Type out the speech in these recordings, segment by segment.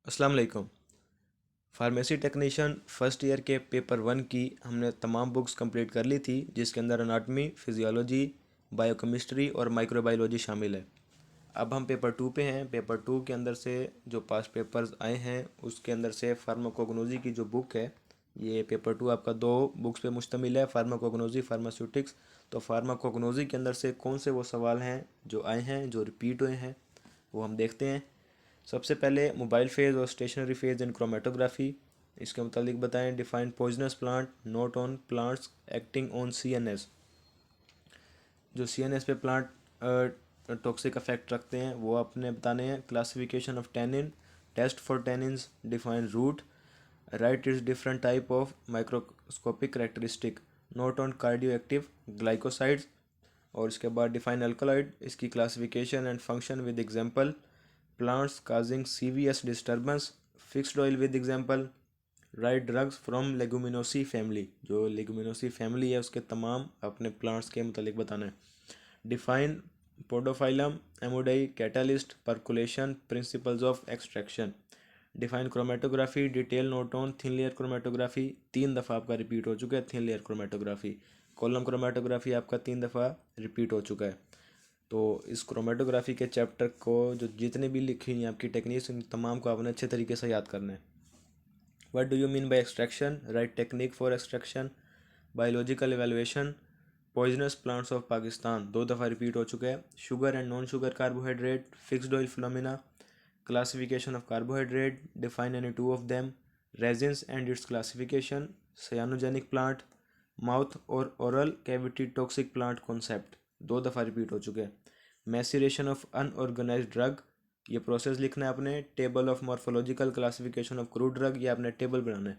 अस्सलाम वालेकुम। Pharmacy technician first year के पेपर 1 की हमने तमाम बुक्स कंप्लीट कर ली थी, जिसके अंदर अनाटमी, फिजियोलॉजी, बायोकेमिस्ट्री और माइक्रोबायोलॉजी शामिल है। अब हम पेपर 2 पे हैं। पेपर 2 के अंदर से जो पास पेपर्स आए हैं उसके अंदर से फार्माकोग्नोजी की जो बुक है, ये पेपर 2 आपका दो बुक्स पे मुश्तमिल है, फार्माकोग्नोजी, फार्मास्यूटिक्स। तो फार्माकोग्नोजी के अंदर से कौन से वो सवाल हैं जो आए हैं, जो रिपीट हुए हैं, वो हम देखते हैं। सबसे पहले मोबाइल फेज़ और स्टेशनरी फेज़ इन क्रोमेटोग्राफी, इसके मुतालिक बताएं। Define poisonous plant note on plants acting on CNS. जो सीएनएस पे प्लांट टॉक्सिक अफेक्ट रखते हैं वो आपने बताने हैं। Classification of tannin, test for tannins, define root, write is different type of microscopic characteristic, note on cardio active glycosides. और इसके बाद डिफाइन अल्कलॉइड, इसकी classification and function with example, plants causing CVS disturbance, fixed oil with example, write drugs from Leguminosae family, जो Leguminosae family है उसके तमाम अपने plants के मुतालिक बताना है। Define podophyllum, emodi, catalyst, percolation, principles of extraction. Define chromatography, detail note on thin layer chromatography, 3 दफ़ा आपका रिपीट हो चुका है thin layer chromatography. Column chromatography आपका 3 दफ़ा रिपीट हो चुका है। तो इस क्रोमेटोग्राफी के चैप्टर को जो जितने भी लिखी हुई हैं आपकी टेक्निक्स, इन तमाम को आपने अच्छे तरीके से याद करना है। What do you mean by extraction, write technique for extraction, biological evaluation, poisonous plants of Pakistan 2 दफ़ा रिपीट हो चुका है। Sugar and non sugar carbohydrate, fixed oil phenomena, classification of carbohydrate, define any two of them, resins and its classification, cyanogenic plant, mouth और oral cavity toxic plant concept 2 दफ़ा repeat हो चुके हैं। Maceration of unorganised drug, ये process लिखना है आपने। Table of morphological classification of crude drug, ये आपने टेबल बनाना है।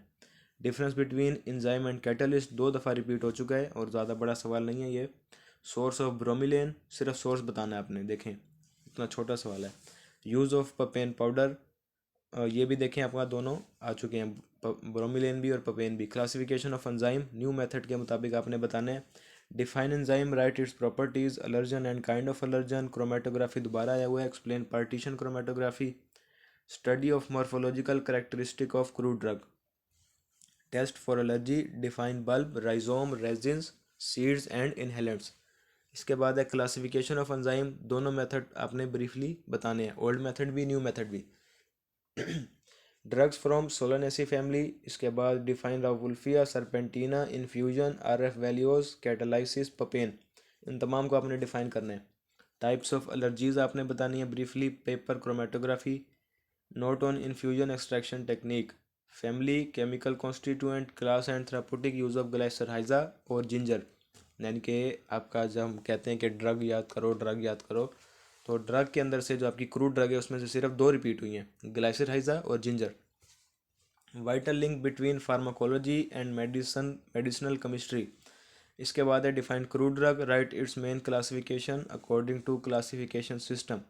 Difference between enzyme and catalyst 2 दफ़ा रिपीट हो चुका है और ज़्यादा बड़ा सवाल नहीं है ये। सोर्स ऑफ ब्रोमिलेन, सिर्फ सोर्स बताना है आपने, देखें इतना छोटा सवाल है। यूज़ ऑफ पपेन पाउडर, ये भी देखें आपका दोनों आ चुके हैं, ब्रोमिलेन भी और पपेन भी। Classification of enzyme, new method के मुताबिक आपने बताना है। Define enzyme, write its properties, allergen and kind of allergen. Chromatography दोबारा आया हुआ है, explain partition chromatography. Study of morphological characteristic of crude drug, test for allergy, define bulb, rhizome, resins, seeds and inhalants. इसके बाद है classification of enzyme, दोनों method आपने briefly बताने हैं, ओल्ड मेथड भी न्यू मेथड भी। ड्रग्स फ्रॉम सोलानेसी फैमिली, इसके बाद define Rauwolfia, serpentina, infusion, RF values, catalysis, papain, इन तमाम को आपने डिफाइन करना है। टाइप्स ऑफ एलर्जीज आपने बतानी है briefly, paper chromatography. Note on infusion extraction technique, family, chemical constituent, class and therapeutic use of Glycyrrhiza और जिंजर। यानी कि आपका जब हम कहते हैं कि ड्रग याद करो, ड्रग याद करो, तो ड्रग के अंदर से जो आपकी क्रूड ड्रग है उसमें से सिर्फ 2 रिपीट हुई हैं, ग्लाइसरहाइजा और ginger. Vital link between pharmacology and medicinal chemistry. इसके बाद है define crude drug, write its main classification according to classification system.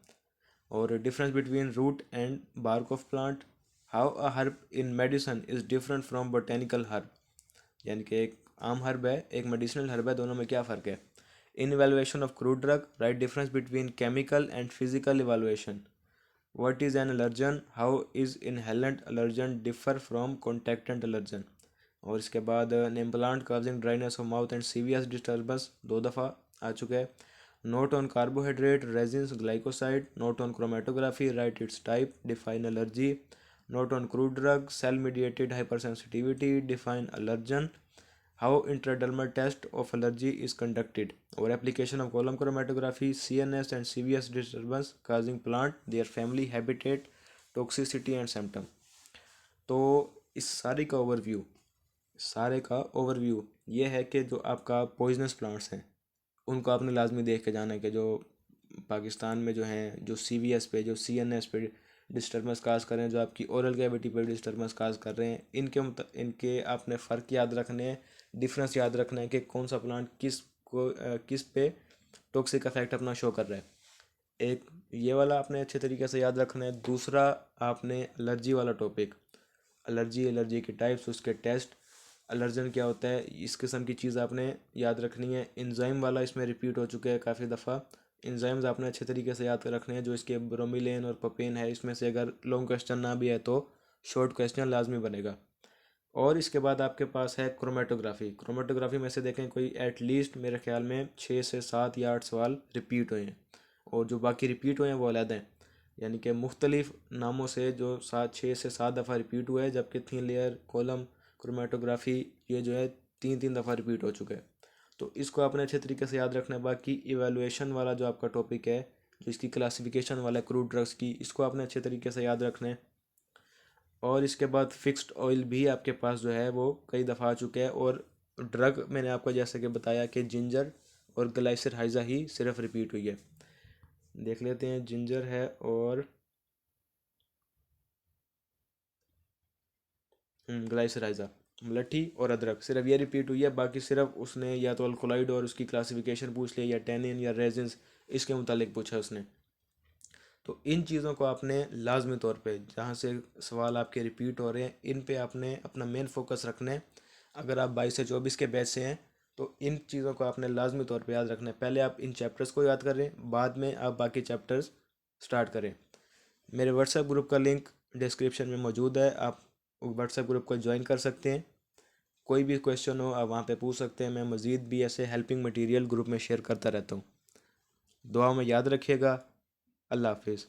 और difference between root and bark of plant, how a herb in medicine is different from botanical herb. यानी कि एक आम herb है, एक मेडिसिनल हर्ब है, दोनों में क्या फ़र्क है। In evaluation of crude drug, write difference between chemical and physical evaluation. What is an allergen, how is inhalant allergen differ from contactant allergen. और इसके बाद name plant causing dryness of mouth and CVS disturbance 2 दफ़ा आ चुका है। Note on carbohydrate, resins, glycoside, note on chromatography, write its type, define allergy, note on crude drug, cell mediated hypersensitivity, define allergen, how intradermal test of allergy is conducted. और application of column chromatography, CNS and CVS disturbance causing plant, their family, habitat, toxicity and symptom. तो इस सारे का overview ये है कि जो आपका पॉइजनस प्लांट्स हैं उनको आपने लाजमी देख के जाना है कि जो पाकिस्तान में जो हैं, जो सीवीएस पे, जो सीएनएस पे डिस्टर्बेंस काज कर रहे हैं, जो आपकी ओरल कैविटी पे डिस्टर्बेंस काज कर रहे हैं, इनके आपने फ़र्क याद रखने हैं, डिफरेंस याद रखना है कि कौन सा प्लांट किस पे टॉक्सिक इफेक्ट अपना शो कर रहा है। एक ये वाला आपने अच्छे तरीके से याद रखना है। दूसरा आपने एलर्जी वाला टॉपिक, एलर्जी के टाइप्स, उसके टेस्ट, एलर्जन क्या होता है, इस किस्म की चीज़ आपने याद रखनी है। इंजाइम वाला इसमें रिपीट हो चुका है काफ़ी दफ़ा, एंजाइम्स आपने अच्छे तरीके से याद कर रखने हैं, जो इसके ब्रोमीलेन और पपेन है, इसमें से अगर लॉन्ग क्वेश्चन ना भी है तो शॉर्ट क्वेश्चन लाजमी बनेगा। और इसके बाद आपके पास है क्रोमेटोग्राफी। क्रोमेटोग्राफी में से देखें कोई एटलीस्ट मेरे ख्याल में 6 से 7 या 8 सवाल रिपीट हुए हैं, और जो बाकी रिपीट हुए हैं वो अलग हैं, यानी कि मुख्तलिफ नामों से जो 6 से 7 दफ़ा रिपीट हुआ है, जबकि थिन लेयर कॉलम क्रोमेटोग्राफी ये जो है 3 3 दफ़ा रिपीट हो चुका है। तो इसको आपने अच्छे तरीके से याद रखना है। बाकी इवेलुएशन वाला जो आपका टॉपिक है, जो इसकी क्लासिफिकेशन वाला है क्रूड ड्रग्स की, इसको आपने अच्छे तरीके से याद रखना है। और इसके बाद फिक्स्ड ऑयल भी आपके पास जो है वो कई दफ़ा आ चुके हैं, और ड्रग मैंने आपको जैसे कि बताया कि जिंजर और ग्लाइसर हाइजा ही सिर्फ रिपीट हुई है। देख लेते हैं, जिंजर है और ग्लाइसराइजा, मलट्ठी और अदरक, सिर्फ ये रिपीट हुई है। बाकी सिर्फ उसने या तो अल्कोलाइड और उसकी क्लासिफिकेशन पूछ लिया, या टेनिन या रेजिन्स इसके मुतालिक पूछा उसने। तो इन चीज़ों को आपने लाजमी तौर पे, जहाँ से सवाल आपके रिपीट हो रहे हैं, इन पे आपने अपना मेन फोकस रखना है। अगर आप 22 से 24 के बैच से हैं तो इन चीज़ों को आपने लाजमी तौर पे याद रखना है। पहले आप इन चैप्टर्स को याद करें, बाद में आप बाकी चैप्टर्स स्टार्ट करें। मेरे व्हाट्सएप ग्रुप का लिंक डिस्क्रिप्शन में मौजूद है, आप व्हाट्सएप ग्रुप को ज्वाइन कर सकते हैं। कोई भी क्वेश्चन हो आप वहाँ पे पूछ सकते हैं। मैं मज़ीद भी ऐसे हेल्पिंग मटेरियल ग्रुप में शेयर करता रहता हूँ। दुआ में याद रखिएगा। अल्लाह हाफिज़।